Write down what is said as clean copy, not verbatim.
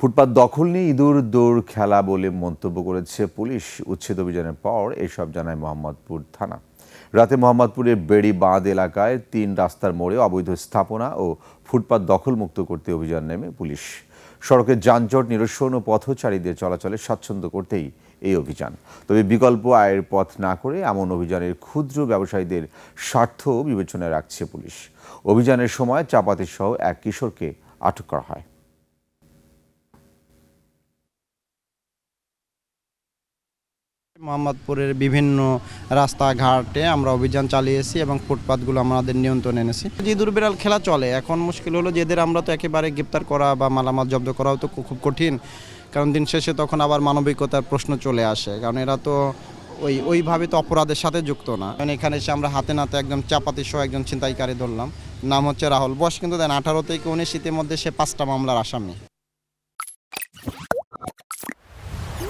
ফুটপাত দখল নিয়ে ইঁদুর দৌড় খেলা বলে মন্তব্য করেছে পুলিশ। উচ্ছেদ অভিযানের পর এসব জানায় মোহাম্মদপুর থানা। রাতে মোহাম্মদপুরের বেড়ি বাঁধ এলাকায় ৩ রাস্তার মোড়ে অবৈধ স্থাপনা ও ফুটপাত দখলমুক্ত করতে অভিযান নেমে পুলিশ। সড়কের যানজট নিরসন ও পথচারীদের চলাচলে স্বাচ্ছন্দ্য করতেই এই অভিযান। তবে বিকল্প আয়ের পথ না করে এমন অভিযানের ক্ষুদ্র ব্যবসায়ীদের স্বার্থ বিবেচনায় রাখছে পুলিশ। অভিযানের সময় চাপাতিসহ এক কিশোরকে আটক করা হয়। মোহাম্মদপুরের বিভিন্ন রাস্তাঘাটে আমরা অভিযান চালিয়েছি এবং ফুটপাতগুলো আমাদের নিয়ন্ত্রণে এনেছি। যে ইঁদুর বিড়াল খেলা চলে, এখন মুশকিল হলো যে এদের আমরা তো একেবারে গ্রেপ্তার করা বা মালামাল জব্দ করাও তো খুব কঠিন, কারণ দিন শেষে তখন আবার মানবিকতার প্রশ্ন চলে আসে, কারণ এরা তো ওইভাবে তো অপরাধের সাথে যুক্ত না। মানে এখানে এসে আমরা হাতে নাতে একদম চাপাতিসহ একজন ছিনতাইকারী ধরলাম, নাম হচ্ছে রাহুল, বয়স কিন্তু দেন 18 থেকে 19 শীতের মধ্যে সে 5টা মামলার আসামি।